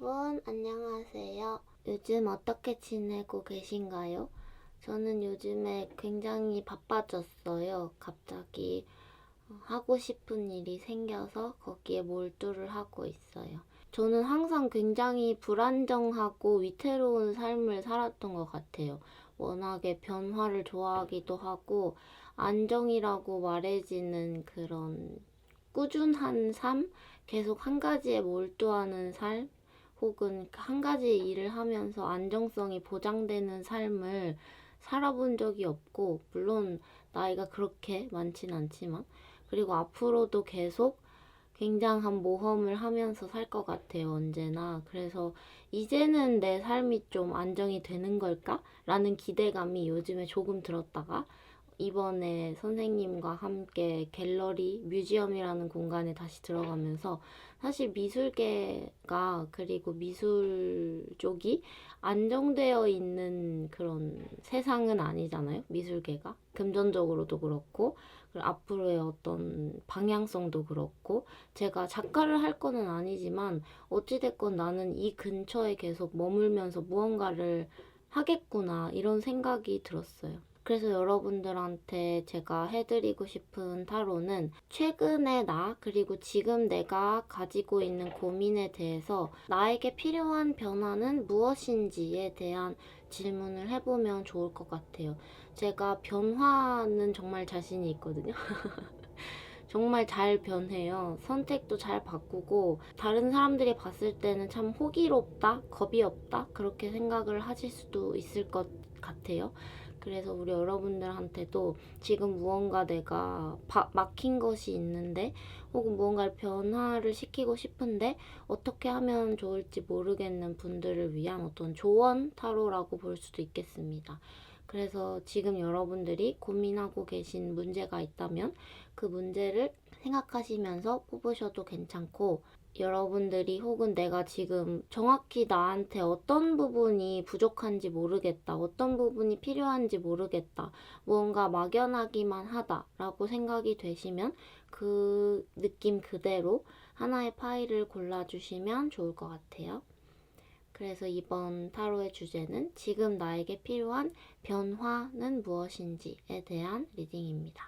여러분, 안녕하세요. 요즘 어떻게 지내고 계신가요? 저는 요즘에 굉장히 바빠졌어요. 갑자기 하고 싶은 일이 생겨서 거기에 몰두를 하고 있어요. 저는 항상 굉장히 불안정하고 위태로운 삶을 살았던 것 같아요. 워낙에 변화를 좋아하기도 하고, 안정이라고 말해지는 그런 꾸준한 삶? 계속 한 가지에 몰두하는 삶? 혹은 한 가지 일을 하면서 안정성이 보장되는 삶을 살아본 적이 없고, 물론 나이가 그렇게 많진 않지만, 그리고 앞으로도 계속 굉장한 모험을 하면서 살 것 같아요, 언제나. 그래서 이제는 내 삶이 좀 안정이 되는 걸까? 라는 기대감이 요즘에 조금 들었다가, 이번에 선생님과 함께 갤러리, 뮤지엄이라는 공간에 다시 들어가면서 사실 미술계가 그리고 미술 쪽이 안정되어 있는 그런 세상은 아니잖아요. 미술계가. 금전적으로도 그렇고, 그리고 앞으로의 어떤 방향성도 그렇고, 제가 작가를 할 거는 아니지만 어찌됐건 나는 이 근처에 계속 머물면서 무언가를 하겠구나 이런 생각이 들었어요. 그래서 여러분들한테 제가 해드리고 싶은 타로는 최근의 나 그리고 지금 내가 가지고 있는 고민에 대해서 나에게 필요한 변화는 무엇인지에 대한 질문을 해보면 좋을 것 같아요. 제가 변화는 정말 자신이 있거든요. 정말 잘 변해요. 선택도 잘 바꾸고 다른 사람들이 봤을 때는 참 호기롭다, 겁이 없다 그렇게 생각을 하실 수도 있을 것 같아요. 그래서 우리 여러분들한테도 지금 무언가 내가 막힌 것이 있는데 혹은 무언가를 변화를 시키고 싶은데 어떻게 하면 좋을지 모르겠는 분들을 위한 어떤 조언 타로라고 볼 수도 있겠습니다. 그래서 지금 여러분들이 고민하고 계신 문제가 있다면 그 문제를 생각하시면서 뽑으셔도 괜찮고, 여러분들이 혹은 내가 지금 정확히 나한테 어떤 부분이 부족한지 모르겠다, 어떤 부분이 필요한지 모르겠다, 무언가 막연하기만 하다라고 생각이 되시면 그 느낌 그대로 하나의 파일을 골라주시면 좋을 것 같아요. 그래서 이번 타로의 주제는 지금 나에게 필요한 변화는 무엇인지에 대한 리딩입니다.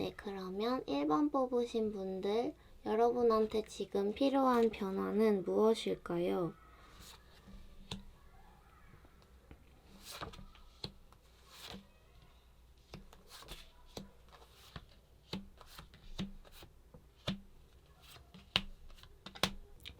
네, 그러면 1번 뽑으신 분들, 여러분한테 지금 필요한 변화는 무엇일까요?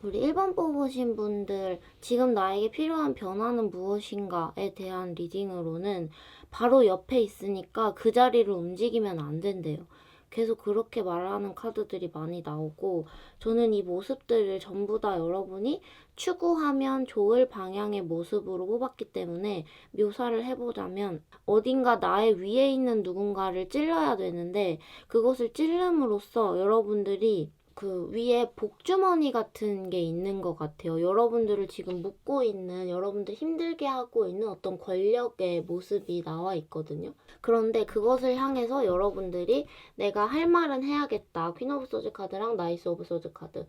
우리 1번 뽑으신 분들, 지금 나에게 필요한 변화는 무엇인가에 대한 리딩으로는 바로 옆에 있으니까 그 자리를 움직이면 안 된대요. 계속 그렇게 말하는 카드들이 많이 나오고, 저는 이 모습들을 전부 다 여러분이 추구하면 좋을 방향의 모습으로 뽑았기 때문에 묘사를 해보자면, 어딘가 나의 위에 있는 누군가를 찔러야 되는데, 그것을 찔름으로써 여러분들이 그 위에 복주머니 같은 게 있는 것 같아요. 여러분들을 지금 묶고 있는, 여러분들 힘들게 하고 있는 어떤 권력의 모습이 나와 있거든요. 그런데 그것을 향해서 여러분들이 내가 할 말은 해야겠다. 퀸 오브 소즈 카드랑 나이스 오브 소즈 카드.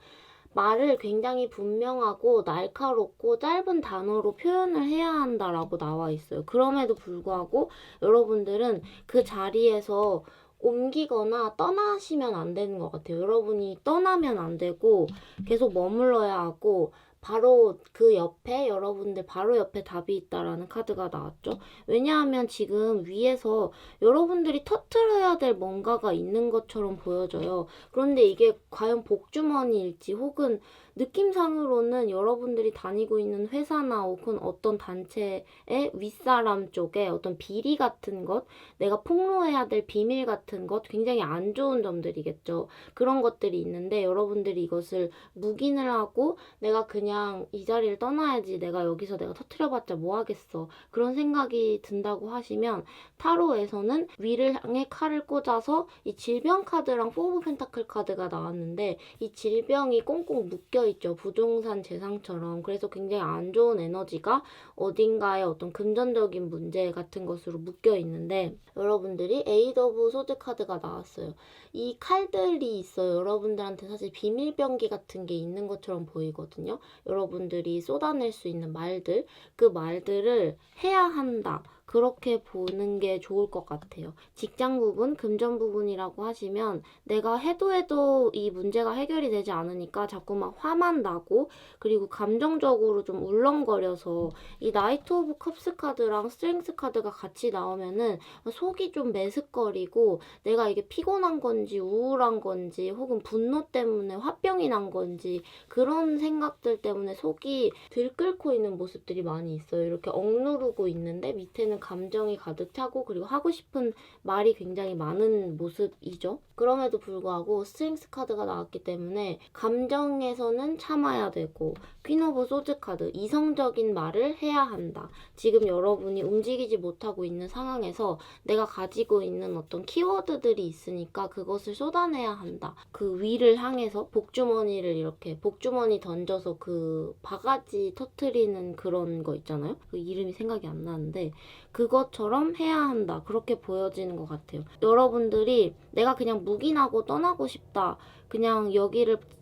말을 굉장히 분명하고 날카롭고 짧은 단어로 표현을 해야 한다라고 나와 있어요. 그럼에도 불구하고 여러분들은 그 자리에서 옮기거나 떠나시면 안 되는 것 같아요. 여러분이 떠나면 안 되고 계속 머물러야 하고 바로 그 옆에 여러분들 바로 옆에 답이 있다라는 카드가 나왔죠. 왜냐하면 지금 위에서 여러분들이 터트려야 될 뭔가가 있는 것처럼 보여져요. 그런데 이게 과연 복주머니일지 혹은 느낌상으로는 여러분들이 다니고 있는 회사나 혹은 어떤 단체의 윗사람 쪽에 어떤 비리 같은 것, 내가 폭로해야 될 비밀 같은 것, 굉장히 안 좋은 점들이겠죠. 그런 것들이 있는데 여러분들이 이것을 묵인을 하고 내가 그냥 이 자리를 떠나야지, 내가 여기서 내가 터트려봤자 뭐 하겠어, 그런 생각이 든다고 하시면 타로에서는 위를 향해 칼을 꽂아서 이 질병 카드랑 4 오브 펜타클 카드가 나왔는데 이 질병이 꽁꽁 묶여있죠. 부동산 재상처럼. 그래서 굉장히 안 좋은 에너지가 어딘가에 어떤 금전적인 문제 같은 것으로 묶여있는데 여러분들이 에이드 오브 소드 카드가 나왔어요. 이 칼들이 있어요. 여러분들한테 사실 비밀병기 같은 게 있는 것처럼 보이거든요. 여러분들이 쏟아낼 수 있는 말들, 그 말들을 해야 한다, 그렇게 보는 게 좋을 것 같아요. 직장 부분, 금전 부분이라고 하시면 내가 해도 이 문제가 해결이 되지 않으니까 자꾸 막 화만 나고 그리고 감정적으로 좀 울렁거려서 이 나이트 오브 컵스 카드랑 스트렝스 카드가 같이 나오면은 속이 좀 메스꺼리고 내가 이게 피곤한 건지 우울한 건지 혹은 분노 때문에 화병이 난 건지 그런 생각들 때문에 속이 들끓고 있는 모습들이 많이 있어요. 이렇게 억누르고 있는데 밑에는 감정이 가득 차고 그리고 하고 싶은 말이 굉장히 많은 모습이죠. 그럼에도 불구하고 스트렝스 카드가 나왔기 때문에 감정에서는 참아야 되고, 퀸 오브 소드 카드, 이성적인 말을 해야 한다. 지금 여러분이 움직이지 못하고 있는 상황에서 내가 가지고 있는 어떤 키워드들이 있으니까 그것을 쏟아내야 한다. 그 위를 향해서 복주머니를 이렇게 복주머니 던져서 그 바가지 터트리는 그런 거 있잖아요. 그 이름이 생각이 안 나는데 그것처럼 해야 한다. 그렇게 보여지는 것 같아요. 여러분들이 내가 그냥 묵인하고 떠나고 싶다, 그냥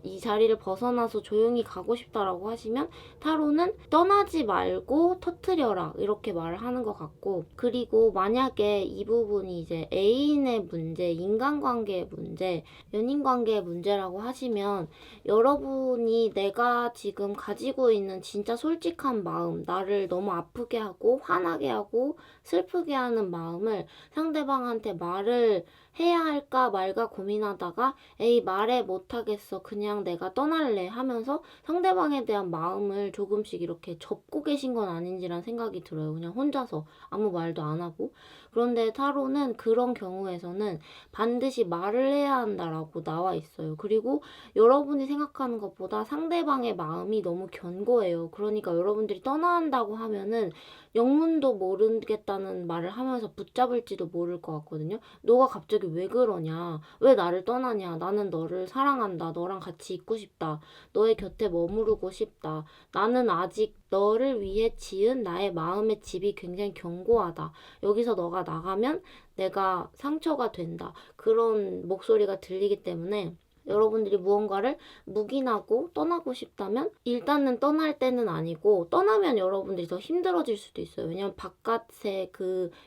이 자리를 벗어나서 조용히 가고 싶다라고 하시면 타로는 떠나지 말고 터트려라, 이렇게 말을 하는 것 같고, 그리고 만약에 이 부분이 이제 애인의 문제, 인간관계의 문제, 연인관계의 문제라고 하시면 여러분이 내가 지금 가지고 있는 진짜 솔직한 마음, 나를 너무 아프게 하고 화나게 하고 슬프게 하는 마음을 상대방한테 말을 해야 할까 말까 고민하다가 에이 말해 못하겠어, 그냥 내가 떠날래 하면서 상대방에 대한 마음을 조금씩 이렇게 접고 계신 건 아닌지란 생각이 들어요. 그냥 혼자서 아무 말도 안 하고. 그런데 타로는 그런 경우에서는 반드시 말을 해야 한다라고 나와 있어요. 그리고 여러분이 생각하는 것보다 상대방의 마음이 너무 견고해요. 그러니까 여러분들이 떠나야 한다고 하면은 영문도 모르겠다는 말을 하면서 붙잡을지도 모를 것 같거든요. 너가 갑자기 왜 그러냐? 왜 나를 떠나냐? 나는 너를 사랑한다. 너랑 같이 있고 싶다. 너의 곁에 머무르고 싶다. 나는 아직 너를 위해 지은 나의 마음의 집이 굉장히 견고하다. 여기서 너가 나가면 내가 상처가 된다. 그런 목소리가 들리기 때문에 여러분들이 무언가를 묵인하고 떠나고 싶다면 일단은 떠날 때는 아니고, 떠나면 여러분들이 더 힘들어질 수도 있어요. 왜냐면 바깥에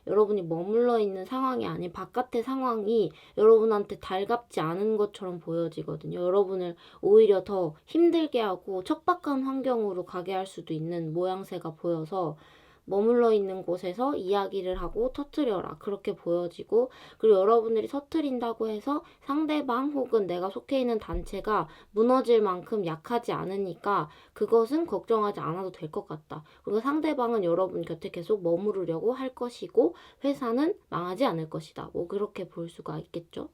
여러분이 머물러 있는 상황이 아닌 바깥의 상황이 여러분한테 달갑지 않은 것처럼 보여지거든요. 여러분을 오히려 더 힘들게 하고 척박한 환경으로 가게 할 수도 있는 모양새가 보여서 머물러 있는 곳에서 이야기를 하고 터트려라, 그렇게 보여지고, 그리고 여러분들이 터트린다고 해서 상대방 혹은 내가 속해 있는 단체가 무너질 만큼 약하지 않으니까 그것은 걱정하지 않아도 될 것 같다. 그리고 상대방은 여러분 곁에 계속 머무르려고 할 것이고 회사는 망하지 않을 것이다. 뭐 그렇게 볼 수가 있겠죠.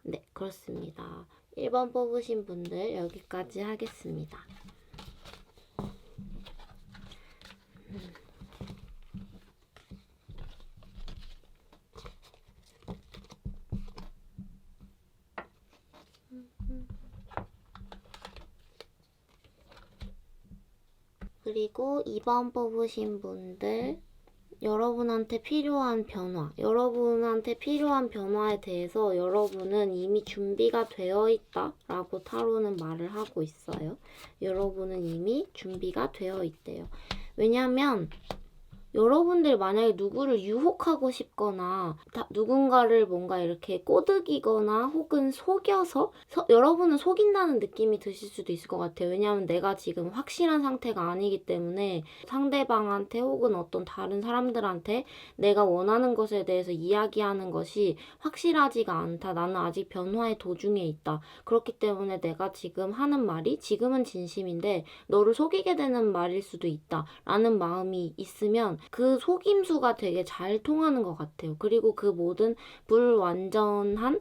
네, 그렇습니다. 1번 뽑으신 분들 여기까지 하겠습니다. 그리고 2번 뽑으신 분들 여러분한테 필요한 변화, 여러분한테 필요한 변화에 대해서 여러분은 이미 준비가 되어 있다라고 타로는 말을 하고 있어요. 여러분은 이미 준비가 되어 있대요. 왜냐면 여러분들 만약에 누구를 유혹하고 싶거나 누군가를 뭔가 이렇게 꼬드기거나 혹은 속여서 여러분은 속인다는 느낌이 드실 수도 있을 것 같아요. 왜냐하면 내가 지금 확실한 상태가 아니기 때문에 상대방한테 혹은 어떤 다른 사람들한테 내가 원하는 것에 대해서 이야기하는 것이 확실하지가 않다. 나는 아직 변화의 도중에 있다. 그렇기 때문에 내가 지금 하는 말이 지금은 진심인데 너를 속이게 되는 말일 수도 있다. 라는 마음이 있으면 그 속임수가 되게 잘 통하는 것 같아요. 그리고 그 모든 불안정한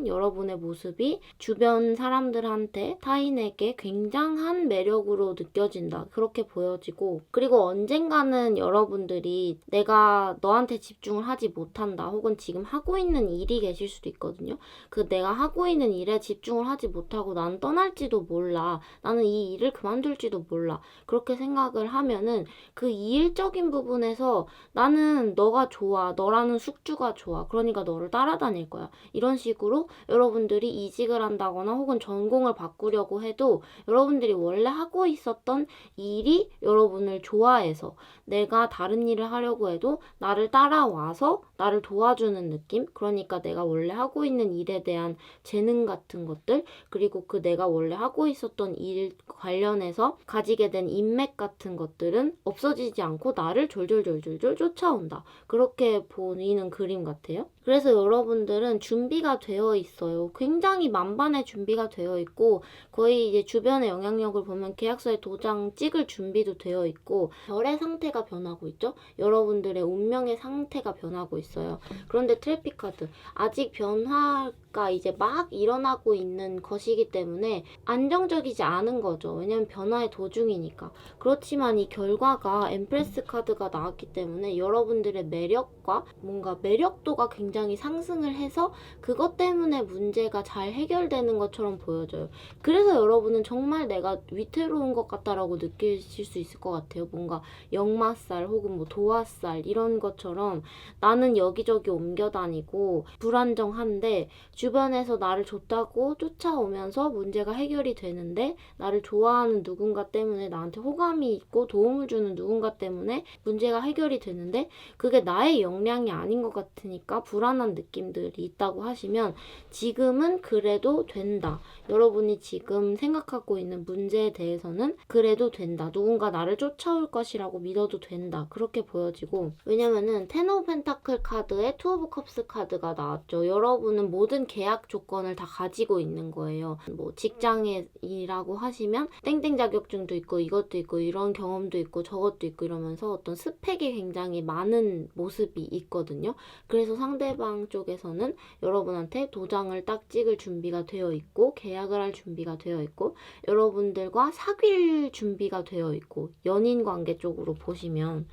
여러분의 모습이 주변 사람들한테 타인에게 굉장한 매력으로 느껴진다. 그렇게 보여지고, 그리고 언젠가는 여러분들이 내가 너한테 집중을 하지 못한다. 혹은 지금 하고 있는 일이 계실 수도 있거든요. 그 내가 하고 있는 일에 집중을 하지 못하고 난 떠날지도 몰라. 나는 이 일을 그만둘지도 몰라. 그렇게 생각을 하면은 그 이일적인 부분에서 나는 너가 좋아. 너라는 숙주가 좋아. 그러니까 너를 따라다닐 거야. 이런 식으로 여러분들이 이직을 한다거나 혹은 전공을 바꾸려고 해도 여러분들이 원래 하고 있었던 일이 여러분을 좋아해서 내가 다른 일을 하려고 해도 나를 따라와서 나를 도와주는 느낌? 그러니까 내가 원래 하고 있는 일에 대한 재능 같은 것들, 그리고 그 내가 원래 하고 있었던 일 관련해서 가지게 된 인맥 같은 것들은 없어지지 않고 나를 졸졸졸졸졸 쫓아온다. 그렇게 보이는 그림 같아요. 그래서 여러분들은 준비가 되어 있어요. 굉장히 만반의 준비가 되어 있고 거의 이제 주변의 영향력을 보면 계약서에 도장 찍을 준비도 되어 있고 별의 상태가 변하고 있죠. 여러분들의 운명의 상태가 변하고 있어요. 그런데 트래픽 카드 아직 변화가 이제 막 일어나고 있는 것이기 때문에 안정적이지 않은 거죠. 왜냐면 변화의 도중이니까. 그렇지만 이 결과가 엠프레스 카드가 나왔기 때문에 여러분들의 매력과 뭔가 매력도가 굉장히 상승을 해서 그것 때문에 문제가 잘 해결되는 것처럼 보여져요. 그래서 여러분은 정말 내가 위태로운 것 같다라고 느끼실 수 있을 것 같아요. 뭔가 역마살 혹은 뭐 도화살 이런 것처럼 나는 여기저기 옮겨 다니고 불안정한데 주변에서 나를 좋다고 쫓아오면서 문제가 해결이 되는데 나를 좋아하는 누군가 때문에 나한테 호감이 있고 도움을 주는 누군가 때문에 문제가 해결이 되는데 그게 나의 역량이 아닌 것 같으니까 불안한 느낌들이 있다고 하시면 지금은 그래도 된다. 여러분이 지금 생각하고 있는 문제에 대해서는 그래도 된다. 누군가 나를 쫓아올 것이라고 믿어도 된다. 그렇게 보여지고 왜냐면은 텐 오브 펜타클 카드에 투 오브 컵스 카드가 나왔죠. 여러분은 모든 계약 조건을 다 가지고 있는 거예요. 뭐 직장에 일하고 하시면 땡땡 자격증도 있고 이것도 있고 이런 경험도 있고 저것도 있고 이러면서 어떤 스펙이 굉장히 많은 모습이 있거든요. 그래서 상대방 쪽에서는 여러분한테 도장을 딱 찍을 준비가 되어 있고 계약을 할 준비가 되어 있고 여러분들과 사귈 준비가 되어 있고 연인 관계 쪽으로 보시면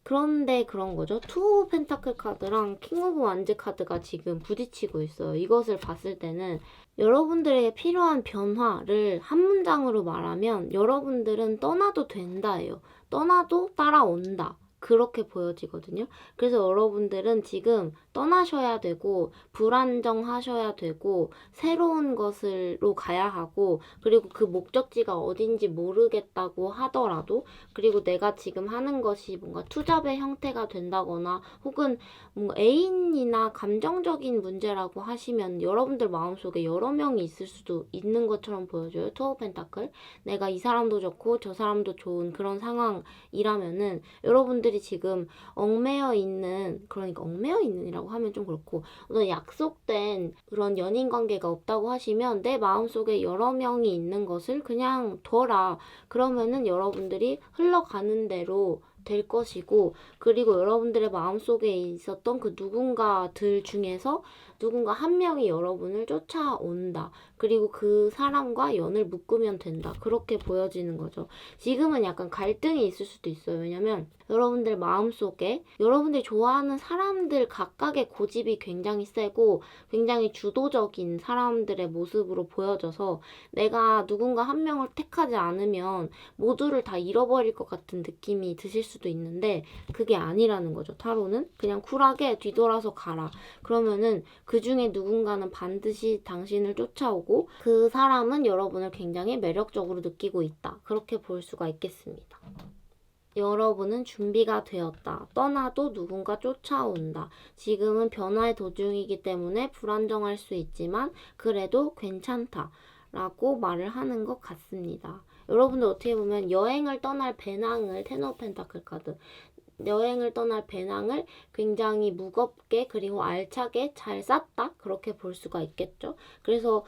그런데 그런 거죠. 투 오브 펜타클 카드랑 킹 오브 완즈 카드가 지금 부딪히고 있어요. 이것을 봤을 때는 여러분들에게 필요한 변화를 한 문장으로 말하면 여러분들은 떠나도 된다예요. 떠나도 따라온다. 그렇게 보여지거든요. 그래서 여러분들은 지금 떠나셔야 되고 불안정하셔야 되고 새로운 것으로 가야 하고 그리고 그 목적지가 어딘지 모르겠다고 하더라도 그리고 내가 지금 하는 것이 뭔가 투잡의 형태가 된다거나 혹은 뭔가 애인이나 감정적인 문제라고 하시면 여러분들 마음속에 여러 명이 있을 수도 있는 것처럼 보여져요. 투어 펜타클. 내가 이 사람도 좋고 저 사람도 좋은 그런 상황이라면은 여러분들이 지금 얽매여 있는 그러니까 얽매여 있는이라고 하면 좀 그렇고 어떤 약속된 그런 연인 관계가 없다고 하시면 내 마음속에 여러 명이 있는 것을 그냥 둬라. 그러면은 여러분들이 흘러가는 대로 될 것이고 그리고 여러분들의 마음속에 있었던 그 누군가들 중에서 누군가 한 명이 여러분을 쫓아온다. 그리고 그 사람과 연을 묶으면 된다. 그렇게 보여지는 거죠. 지금은 약간 갈등이 있을 수도 있어요. 왜냐면 여러분들 마음속에 여러분들이 좋아하는 사람들 각각의 고집이 굉장히 세고 굉장히 주도적인 사람들의 모습으로 보여져서 내가 누군가 한 명을 택하지 않으면 모두를 다 잃어버릴 것 같은 느낌이 드실 수도 있는데 그게 아니라는 거죠. 타로는 그냥 쿨하게 뒤돌아서 가라. 그러면은 그 중에 누군가는 반드시 당신을 쫓아오고 그 사람은 여러분을 굉장히 매력적으로 느끼고 있다. 그렇게 볼 수가 있겠습니다. 여러분은 준비가 되었다. 떠나도 누군가 쫓아온다. 지금은 변화의 도중이기 때문에 불안정할 수 있지만 그래도 괜찮다. 라고 말을 하는 것 같습니다. 여러분들 어떻게 보면 여행을 떠날 배낭을 텐 오브 펜타클 카드 여행을 떠날 배낭을 굉장히 무겁게 그리고 알차게 잘 쌌다? 그렇게 볼 수가 있겠죠. 그래서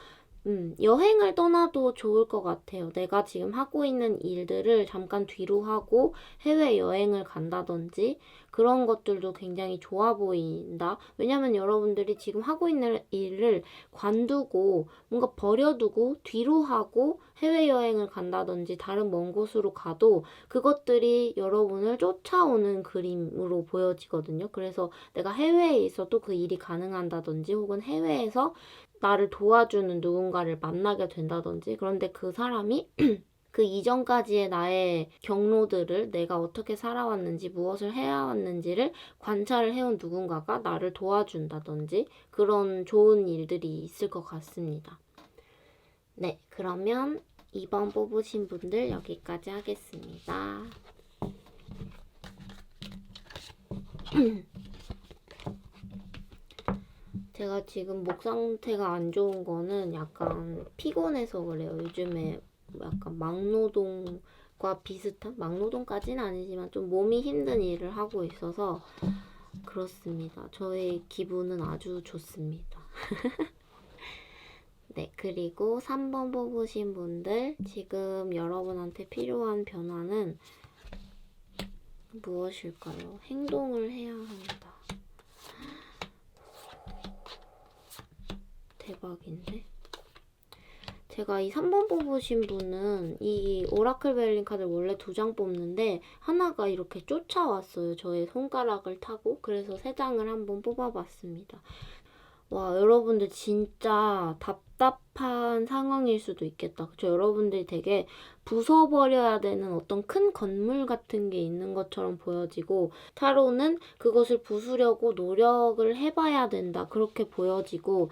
여행을 떠나도 좋을 것 같아요. 내가 지금 하고 있는 일들을 잠깐 뒤로 하고 해외여행을 간다든지 그런 것들도 굉장히 좋아 보인다. 왜냐면 여러분들이 지금 하고 있는 일을 관두고 뭔가 버려두고 뒤로 하고 해외여행을 간다든지 다른 먼 곳으로 가도 그것들이 여러분을 쫓아오는 그림으로 보여지거든요. 그래서 내가 해외에 있어도 그 일이 가능한다든지 혹은 해외에서 나를 도와주는 누군가를 만나게 된다든지 그런데 그 사람이 그 이전까지의 나의 경로들을 내가 어떻게 살아왔는지 무엇을 해왔는지를 관찰을 해온 누군가가 나를 도와준다든지 그런 좋은 일들이 있을 것 같습니다. 네, 그러면 2번 뽑으신 분들 여기까지 하겠습니다. 제가 지금 목 상태가 안 좋은 거는 약간 피곤해서 그래요. 요즘에 약간 막노동과 비슷한? 막노동까지는 아니지만 좀 몸이 힘든 일을 하고 있어서 그렇습니다. 저의 기분은 아주 좋습니다. 네, 그리고 3번 뽑으신 분들 지금 여러분한테 필요한 변화는 무엇일까요? 행동을 해야 한다. 대박인데? 제가 이 3번 뽑으신 분은 이 오라클 베일링 카드를 원래 2장 뽑는데 하나가 이렇게 쫓아왔어요. 저의 손가락을 타고. 그래서 3장을 한번 뽑아봤습니다. 와, 여러분들 진짜 답답한 상황일 수도 있겠다. 그쵸? 여러분들이 되게 부숴버려야 되는 어떤 큰 건물 같은 게 있는 것처럼 보여지고 타로는 그것을 부수려고 노력을 해봐야 된다. 그렇게 보여지고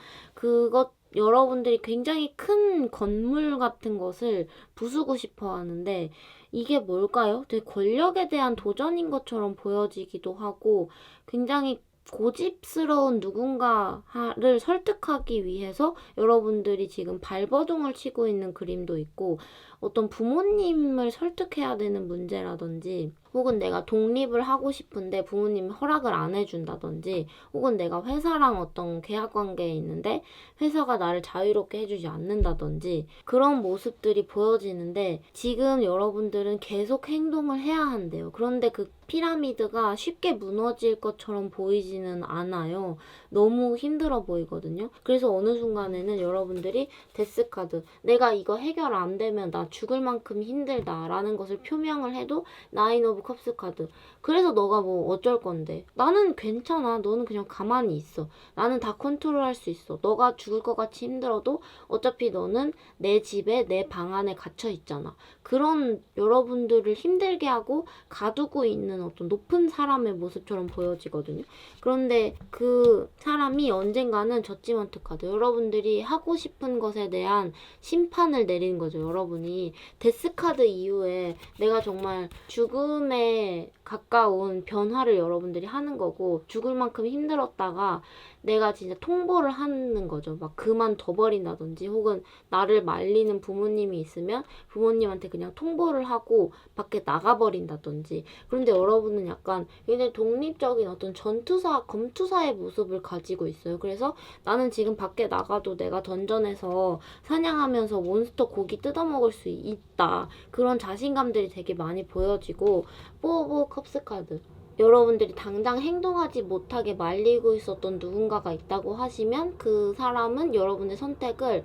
여러분들이 굉장히 큰 건물 같은 것을 부수고 싶어 하는데 이게 뭘까요? 되게 권력에 대한 도전인 것처럼 보여지기도 하고 굉장히 고집스러운 누군가를 설득하기 위해서 여러분들이 지금 발버둥을 치고 있는 그림도 있고 어떤 부모님을 설득해야 되는 문제라든지 혹은 내가 독립을 하고 싶은데 부모님이 허락을 안 해준다든지 혹은 내가 회사랑 어떤 계약 관계에 있는데 회사가 나를 자유롭게 해주지 않는다든지 그런 모습들이 보여지는데 지금 여러분들은 계속 행동을 해야 한대요. 그런데 그 피라미드가 쉽게 무너질 것처럼 보이지는 않아요. 너무 힘들어 보이거든요. 그래서 어느 순간에는 여러분들이 데스카드 내가 이거 해결 안 되면 나 죽을 만큼 힘들다라는 것을 표명을 해도 나인 오브 컵스 카드 그래서 너가 뭐 어쩔 건데 나는 괜찮아. 너는 그냥 가만히 있어. 나는 다 컨트롤할 수 있어. 너가 죽을 것 같이 힘들어도 어차피 너는 내 집에 내 방 안에 갇혀 있잖아. 그런 여러분들을 힘들게 하고 가두고 있는 어떤 높은 사람의 모습처럼 보여지거든요. 그런데 그 사람이 언젠가는 저지먼트 카드 여러분들이 하고 싶은 것에 대한 심판을 내리는 거죠. 여러분이 데스 카드 이후에 내가 정말 죽음에 가까운 변화를 여러분들이 하는 거고 죽을 만큼 힘들었다가 내가 진짜 통보를 하는 거죠. 막 그만둬버린다든지 혹은 나를 말리는 부모님이 있으면 부모님한테 그냥 통보를 하고 밖에 나가버린다든지 그런데 여러분은 약간 굉장히 독립적인 어떤 전투사, 검투사의 모습을 가지고 있어요. 그래서 나는 지금 밖에 나가도 내가 던전에서 사냥하면서 몬스터 고기 뜯어먹을 수 있다. 그런 자신감들이 되게 많이 보여지고 4 오브 컵스 카드 여러분들이 당장 행동하지 못하게 말리고 있었던 누군가가 있다고 하시면 그 사람은 여러분의 선택을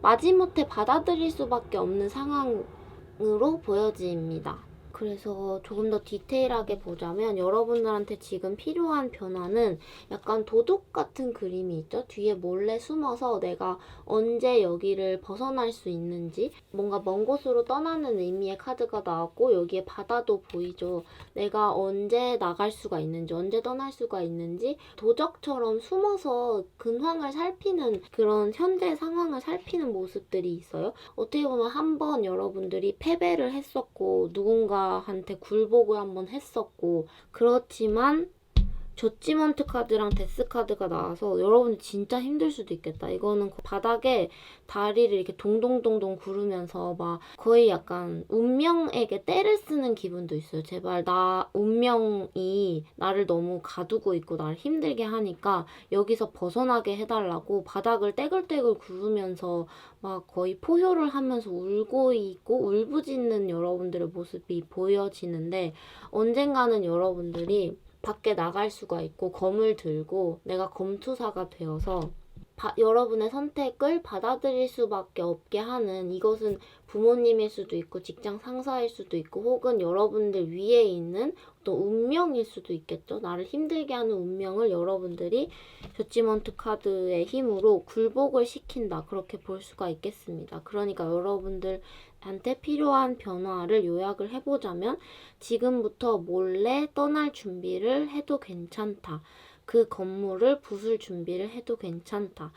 마지못해 받아들일 수밖에 없는 상황으로 보여집니다. 그래서 조금 더 디테일하게 보자면 여러분들한테 지금 필요한 변화는 약간 도둑 같은 그림이 있죠? 뒤에 몰래 숨어서 내가 언제 여기를 벗어날 수 있는지, 뭔가 먼 곳으로 떠나는 의미의 카드가 나왔고 여기에 바다도 보이죠? 내가 언제 나갈 수가 있는지, 언제 떠날 수가 있는지 도적처럼 숨어서 근황을 살피는, 그런 현재 상황을 살피는 모습들이 있어요. 어떻게 보면 한번 여러분들이 패배를 했었고 누군가한테 굴복을 한번 했었고, 그렇지만 저지먼트 카드랑 데스 카드가 나와서 여러분이 진짜 힘들 수도 있겠다. 이거는 바닥에 다리를 이렇게 동동동동 구르면서 막 거의 약간 운명에게 떼를 쓰는 기분도 있어요. 제발 운명이 나를 너무 가두고 있고 나를 힘들게 하니까 여기서 벗어나게 해달라고 바닥을 떼글떼글 구르면서 막 거의 포효를 하면서 울고 있고 울부짖는 여러분들의 모습이 보여지는데, 언젠가는 여러분들이 밖에 나갈 수가 있고 검을 들고 내가 검투사가 되어서 여러분의 선택을 받아들일 수밖에 없게 하는, 이것은 부모님일 수도 있고 직장 상사일 수도 있고 혹은 여러분들 위에 있는 어떤 운명일 수도 있겠죠. 나를 힘들게 하는 운명을 여러분들이 저지먼트 카드의 힘으로 굴복을 시킨다, 그렇게 볼 수가 있겠습니다. 그러니까 여러분들한테 필요한 변화를 요약을 해보자면 지금부터 몰래 떠날 준비를 해도 괜찮다. 그 건물을 부술 준비를 해도 괜찮다.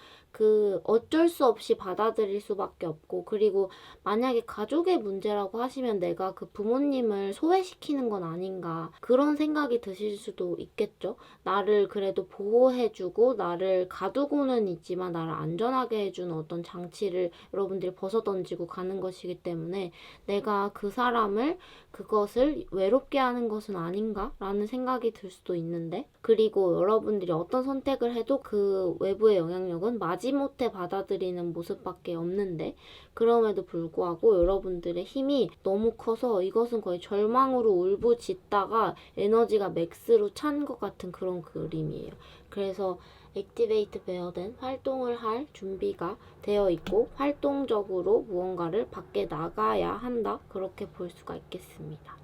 어쩔 수 없이 받아들일 수밖에 없고, 그리고 만약에 가족의 문제라고 하시면 내가 그 부모님을 소외시키는 건 아닌가, 그런 생각이 드실 수도 있겠죠. 나를 그래도 보호해주고 나를 가두고는 있지만 나를 안전하게 해주는 어떤 장치를 여러분들이 벗어던지고 가는 것이기 때문에 내가 그 사람을, 그것을 외롭게 하는 것은 아닌가 라는 생각이 들 수도 있는데, 그리고 여러분들이 어떤 선택을 해도 그 외부의 영향력은 마지못해 받아들이는 모습밖에 없는데, 그럼에도 불구하고 여러분들의 힘이 너무 커서 이것은 거의 절망으로 울부짖다가 에너지가 맥스로 찬 것 같은 그런 그림이에요. 그래서 액티베이트 베어된 활동을 할 준비가 되어 있고 활동적으로 무언가를 밖에 나가야 한다, 그렇게 볼 수가 있겠습니다.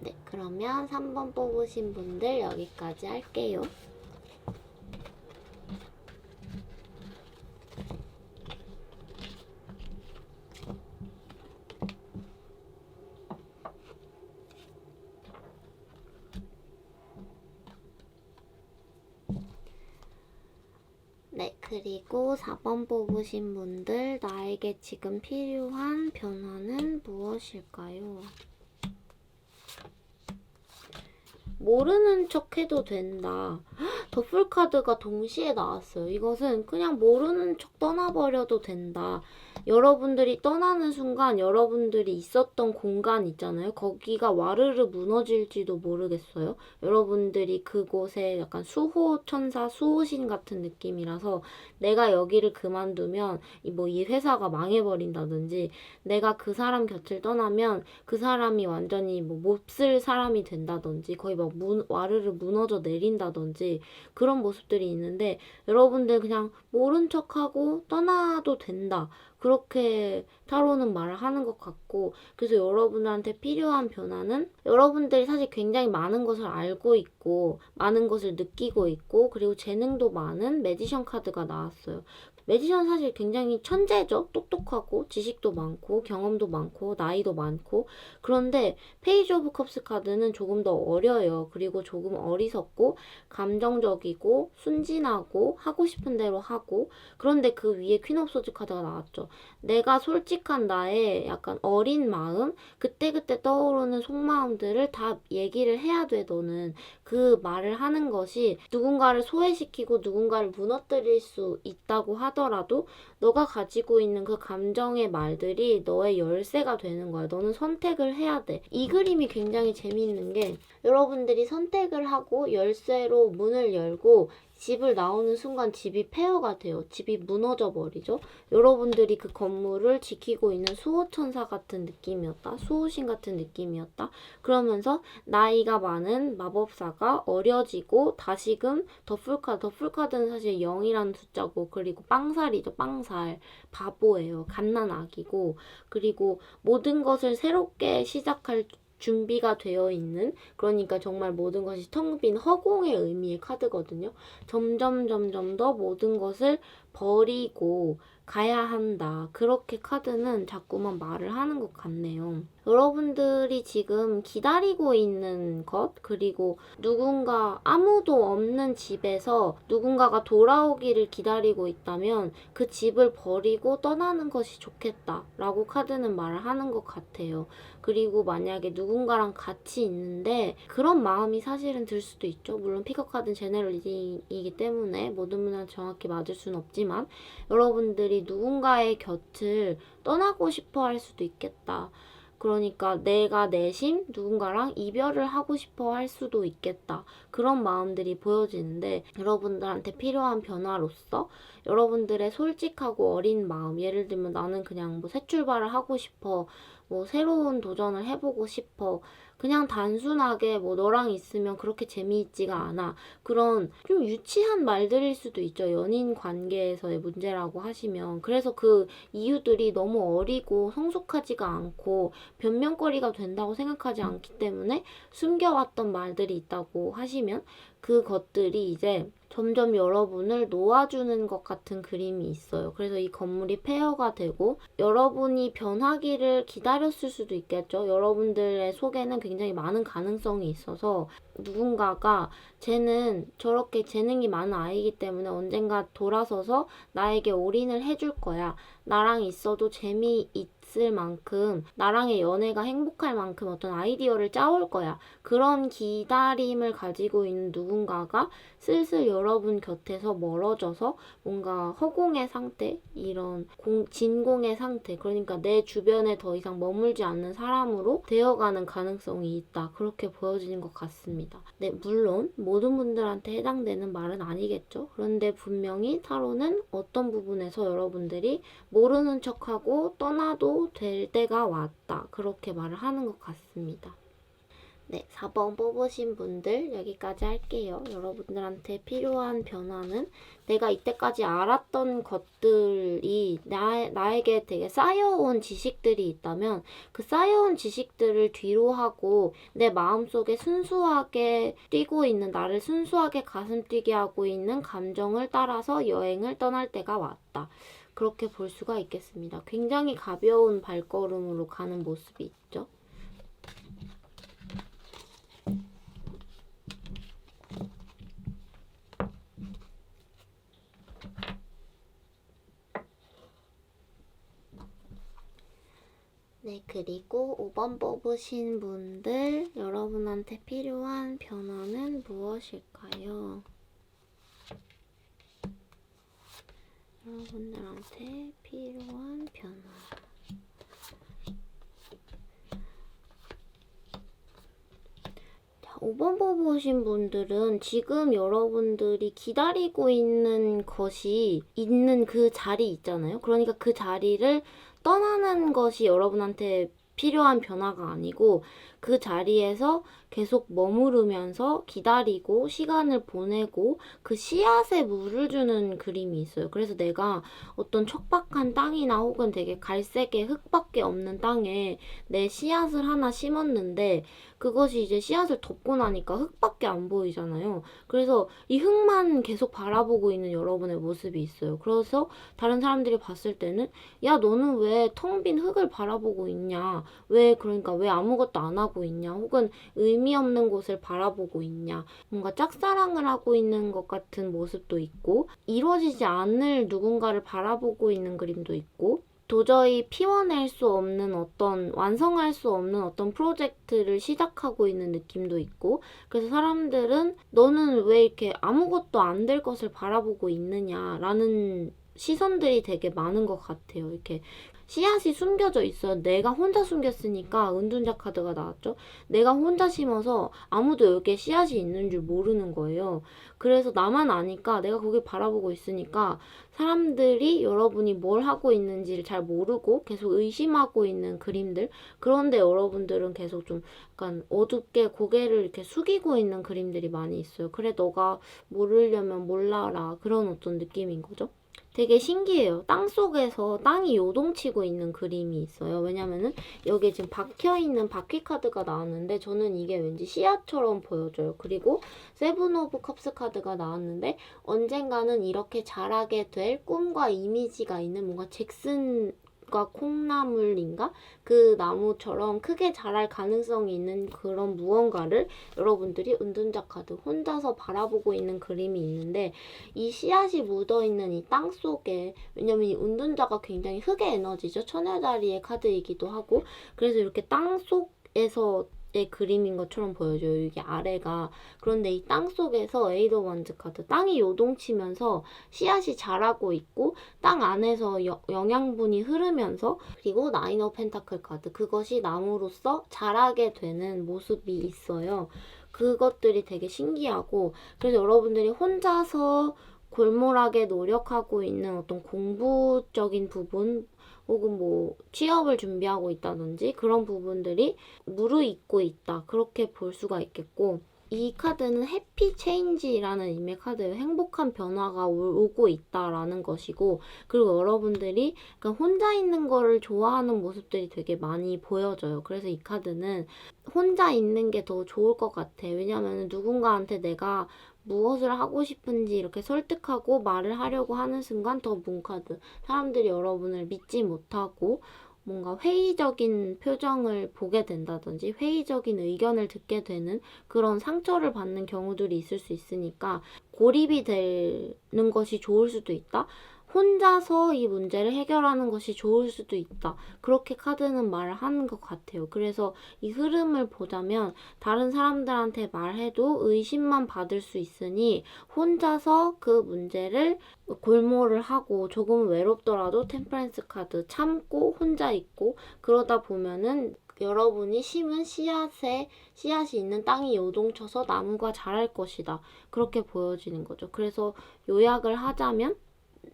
네, 그러면 3번 뽑으신 분들 여기까지 할게요. 네, 그리고 4번 뽑으신 분들, 나에게 지금 필요한 변화는 무엇일까요? 모르는 척 해도 된다. 더풀 카드가 동시에 나왔어요. 이것은 그냥 모르는 척 떠나버려도 된다. 여러분들이 떠나는 순간 여러분들이 있었던 공간 있잖아요. 거기가 와르르 무너질지도 모르겠어요. 여러분들이 그곳에 약간 수호천사, 수호신 같은 느낌이라서 내가 여기를 그만두면 이 회사가 망해버린다든지, 내가 그 사람 곁을 떠나면 그 사람이 완전히 몹쓸 사람이 된다든지, 거의 막 와르르 무너져 내린다든지 그런 모습들이 있는데, 여러분들 그냥 모른 척하고 떠나도 된다, 그렇게 타로는 말을 하는 것 같고, 그래서 여러분들한테 필요한 변화는, 여러분들이 사실 굉장히 많은 것을 알고 있고 많은 것을 느끼고 있고 그리고 재능도 많은 매지션 카드가 나왔어요. 매지션 사실 굉장히 천재죠. 똑똑하고 지식도 많고 경험도 많고 나이도 많고. 그런데 페이지 오브 컵스 카드는 조금 더 어려요. 그리고 조금 어리석고 감정적이고 순진하고 하고 싶은 대로 하고. 그런데 그 위에 퀸 오브 소즈 카드가 나왔죠. 내가 솔직한 나의 약간 어린 마음, 그때그때 떠오르는 속마음들을 다 얘기를 해야 돼. 너는 그 말을 하는 것이 누군가를 소외시키고 누군가를 무너뜨릴 수 있다고 하더라도 너가 가지고 있는 그 감정의 말들이 너의 열쇠가 되는 거야. 너는 선택을 해야 돼. 이 그림이 굉장히 재미있는 게, 여러분들이 선택을 하고 열쇠로 문을 열고 집을 나오는 순간 집이 폐허가 돼요. 집이 무너져 버리죠. 여러분들이 그 건물을 지키고 있는 수호천사 같은 느낌이었다. 수호신 같은 느낌이었다. 그러면서 나이가 많은 마법사가 어려지고 다시금 더풀카드는 사실 0이라는 숫자고, 그리고 빵살이죠. 빵살. 바보예요. 갓난아기고, 그리고 모든 것을 새롭게 시작할 준비가 되어 있는, 그러니까 정말 모든 것이 텅 빈 허공의 의미의 카드거든요. 점점 더 모든 것을 버리고 가야 한다. 그렇게 카드는 자꾸만 말을 하는 것 같네요. 여러분들이 지금 기다리고 있는 것, 그리고 누군가 아무도 없는 집에서 누군가가 돌아오기를 기다리고 있다면 그 집을 버리고 떠나는 것이 좋겠다라고 카드는 말을 하는 것 같아요. 그리고 만약에 누군가랑 같이 있는데 그런 마음이 사실은 들 수도 있죠. 물론 픽업 카드는 제너럴리딩이기 때문에 모든 분한테 정확히 맞을 수는 없지만, 여러분들이 누군가의 곁을 떠나고 싶어 할 수도 있겠다. 그러니까 내가 내심 누군가랑 이별을 하고 싶어 할 수도 있겠다. 그런 마음들이 보여지는데, 여러분들한테 필요한 변화로서 여러분들의 솔직하고 어린 마음, 예를 들면 나는 그냥 뭐 새 출발을 하고 싶어, 뭐 새로운 도전을 해보고 싶어, 그냥 단순하게 뭐 너랑 있으면 그렇게 재미있지가 않아, 그런 좀 유치한 말들일 수도 있죠. 연인 관계에서의 문제라고 하시면. 그래서 그 이유들이 너무 어리고 성숙하지가 않고 변명거리가 된다고 생각하지 않기 때문에 숨겨왔던 말들이 있다고 하시면, 그것들이 이제 점점 여러분을 놓아주는 것 같은 그림이 있어요. 그래서 이 건물이 폐허가 되고 여러분이 변하기를 기다렸을 수도 있겠죠. 여러분들의 속에는 굉장히 많은 가능성이 있어서 누군가가 쟤는 저렇게 재능이 많은 아이이기 때문에 언젠가 돌아서서 나에게 올인을 해줄 거야. 나랑 있어도 재미있을 만큼, 나랑의 연애가 행복할 만큼 어떤 아이디어를 짜올 거야. 그런 기다림을 가지고 있는 누군가가 슬슬 여러분 곁에서 멀어져서 뭔가 허공의 상태, 이런 진공의 상태, 그러니까 내 주변에 더 이상 머물지 않는 사람으로 되어가는 가능성이 있다. 그렇게 보여지는 것 같습니다. 네, 물론 모든 분들한테 해당되는 말은 아니겠죠. 그런데 분명히 타로는 어떤 부분에서 여러분들이 모르는 척하고 떠나도 될 때가 왔다. 그렇게 말을 하는 것 같습니다. 네, 4번 뽑으신 분들 여기까지 할게요. 여러분들한테 필요한 변화는 내가 이때까지 알았던 것들이 나에게 되게 쌓여온 지식들이 있다면 그 쌓여온 지식들을 뒤로 하고 내 마음속에 순수하게 뛰고 있는, 나를 순수하게 가슴 뛰게 하고 있는 감정을 따라서 여행을 떠날 때가 왔다. 그렇게 볼 수가 있겠습니다. 굉장히 가벼운 발걸음으로 가는 모습이 있죠. 네, 그리고 5번 뽑으신 분들, 여러분한테 필요한 변화는 무엇일까요? 여러분들한테 필요한 변화. 자, 5번 뽑으신 분들은 지금 여러분들이 기다리고 있는 것이 있는 그 자리 있잖아요. 그러니까 그 자리를 떠나는 것이 여러분한테 필요한 변화가 아니고 그 자리에서 계속 머무르면서 기다리고 시간을 보내고 그 씨앗에 물을 주는 그림이 있어요. 그래서 내가 어떤 척박한 땅이나 혹은 되게 갈색의 흙밖에 없는 땅에 내 씨앗을 하나 심었는데 그것이 이제 씨앗을 덮고 나니까 흙밖에 안 보이잖아요. 그래서 이 흙만 계속 바라보고 있는 여러분의 모습이 있어요. 그래서 다른 사람들이 봤을 때는 야, 너는 왜 텅 빈 흙을 바라보고 있냐? 그러니까 왜 아무것도 안 하고 있냐? 혹은 의미 없는 곳을 바라보고 있냐? 뭔가 짝사랑을 하고 있는 것 같은 모습도 있고, 이루어지지 않을 누군가를 바라보고 있는 그림도 있고, 도저히 피워낼 수 없는 완성할 수 없는 어떤 프로젝트를 시작하고 있는 느낌도 있고, 그래서 사람들은 너는 왜 이렇게 아무것도 안 될 것을 바라보고 있느냐라는 시선들이 되게 많은 것 같아요. 이렇게 씨앗이 숨겨져 있어요. 내가 혼자 숨겼으니까 은둔자 카드가 나왔죠. 내가 혼자 심어서 아무도 여기에 씨앗이 있는 줄 모르는 거예요. 그래서 나만 아니까 내가 거기 바라보고 있으니까 사람들이 여러분이 뭘 하고 있는지를 잘 모르고 계속 의심하고 있는 그림들. 그런데 여러분들은 계속 좀 약간 어둡게 고개를 이렇게 숙이고 있는 그림들이 많이 있어요. 그래, 너가 모르려면 몰라라. 그런 어떤 느낌인 거죠. 되게 신기해요. 땅속에서 땅이 요동치고 있는 그림이 있어요. 왜냐면은 여기에 지금 박혀있는 바퀴 카드가 나왔는데 저는 이게 왠지 씨앗처럼 보여져요. 그리고 세븐 오브 컵스 카드가 나왔는데 언젠가는 이렇게 자라게 될 꿈과 이미지가 있는 뭔가 잭슨 콩나물인가? 그 나무처럼 크게 자랄 가능성이 있는 그런 무언가를 여러분들이 은둔자 카드 혼자서 바라보고 있는 그림이 있는데 이 씨앗이 묻어있는 이 땅 속에, 왜냐면 이 은둔자가 굉장히 흑의 에너지죠. 처녀자리의 카드이기도 하고, 그래서 이렇게 땅 속에서 의 그림인 것처럼 보여져요. 이게 아래가. 그런데 이 땅 속에서 에이드 오브 원즈 카드, 땅이 요동치면서 씨앗이 자라고 있고 땅 안에서 영양분이 흐르면서, 그리고 나인 오브 펜타클 카드, 그것이 나무로서 자라게 되는 모습이 있어요. 그것들이 되게 신기하고, 그래서 여러분들이 혼자서 골몰하게 노력하고 있는 어떤 공부적인 부분 혹은 뭐 취업을 준비하고 있다든지 그런 부분들이 무르익고 있다. 그렇게 볼 수가 있겠고, 이 카드는 해피 체인지라는 의미의 카드예요. 행복한 변화가 오고 있다라는 것이고, 그리고 여러분들이 혼자 있는 거를 좋아하는 모습들이 되게 많이 보여져요. 그래서 이 카드는 혼자 있는 게 더 좋을 것 같아. 왜냐하면 누군가한테 내가 무엇을 하고 싶은지 이렇게 설득하고 말을 하려고 하는 순간 더 문카드. 사람들이 여러분을 믿지 못하고 뭔가 회의적인 표정을 보게 된다든지 회의적인 의견을 듣게 되는 그런 상처를 받는 경우들이 있을 수 있으니까 고립이 되는 것이 좋을 수도 있다. 혼자서 이 문제를 해결하는 것이 좋을 수도 있다. 그렇게 카드는 말을 하는 것 같아요. 그래서 이 흐름을 보자면 다른 사람들한테 말해도 의심만 받을 수 있으니 혼자서 그 문제를 골몰을 하고 조금 외롭더라도 템퍼런스 카드 참고 혼자 있고, 그러다 보면은 여러분이 심은 씨앗이 있는 땅이 요동쳐서 나무가 자랄 것이다. 그렇게 보여지는 거죠. 그래서 요약을 하자면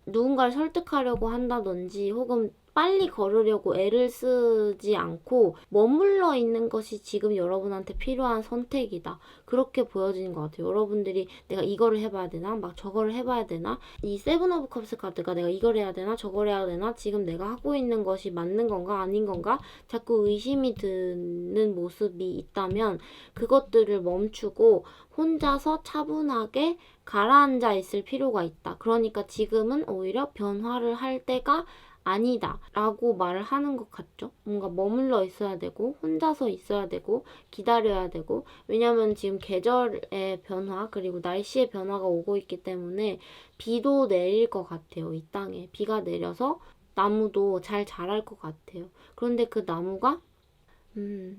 누군가를 설득하려고 한다든지 혹은 빨리 걸으려고 애를 쓰지 않고 머물러 있는 것이 지금 여러분한테 필요한 선택이다. 그렇게 보여지는 것 같아요. 여러분들이 내가 이거를 해봐야 되나? 막 저거를 해봐야 되나? 이 세븐 오브 컵스 카드가 내가 이걸 해야 되나? 저걸 해야 되나? 지금 내가 하고 있는 것이 맞는 건가? 아닌 건가? 자꾸 의심이 드는 모습이 있다면 그것들을 멈추고 혼자서 차분하게 가라앉아 있을 필요가 있다. 그러니까 지금은 오히려 변화를 할 때가 아니다 라고 말을 하는 것 같죠. 뭔가 머물러 있어야 되고 혼자서 있어야 되고 기다려야 되고, 왜냐면 지금 계절의 변화 그리고 날씨의 변화가 오고 있기 때문에 비도 내릴 것 같아요. 이 땅에 비가 내려서 나무도 잘 자랄 것 같아요. 그런데 그 나무가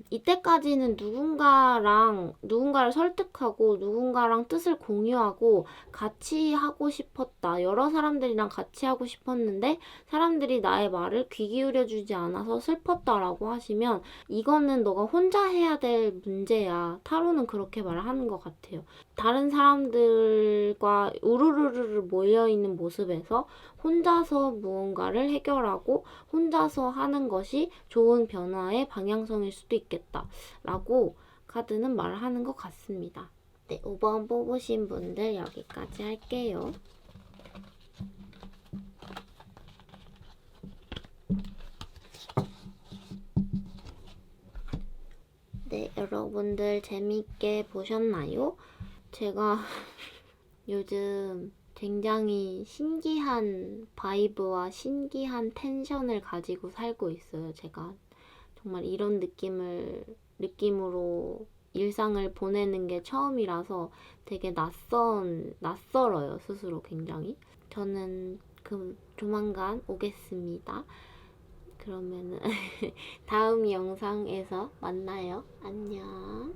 이때까지는 누군가를 설득하고 누군가랑 뜻을 공유하고 같이 하고 싶었다. 여러 사람들이랑 같이 하고 싶었는데 사람들이 나의 말을 귀 기울여주지 않아서 슬펐다라고 하시면 이거는 너가 혼자 해야 될 문제야. 타로는 그렇게 말을 하는 것 같아요. 다른 사람들과 우르르르 모여있는 모습에서 혼자서 무언가를 해결하고 혼자서 하는 것이 좋은 변화의 방향성일 수도 있겠다 라고 카드는 말을 하는 것 같습니다. 네, 5번 뽑으신 분들 여기까지 할게요. 네, 여러분들 재밌게 보셨나요? 제가 요즘 굉장히 신기한 바이브와 신기한 텐션을 가지고 살고 있어요. 제가 정말 이런 느낌으로 일상을 보내는 게 처음이라서 되게 낯설어요. 스스로 굉장히. 저는 조만간 오겠습니다. 그러면은 다음 영상에서 만나요. 안녕.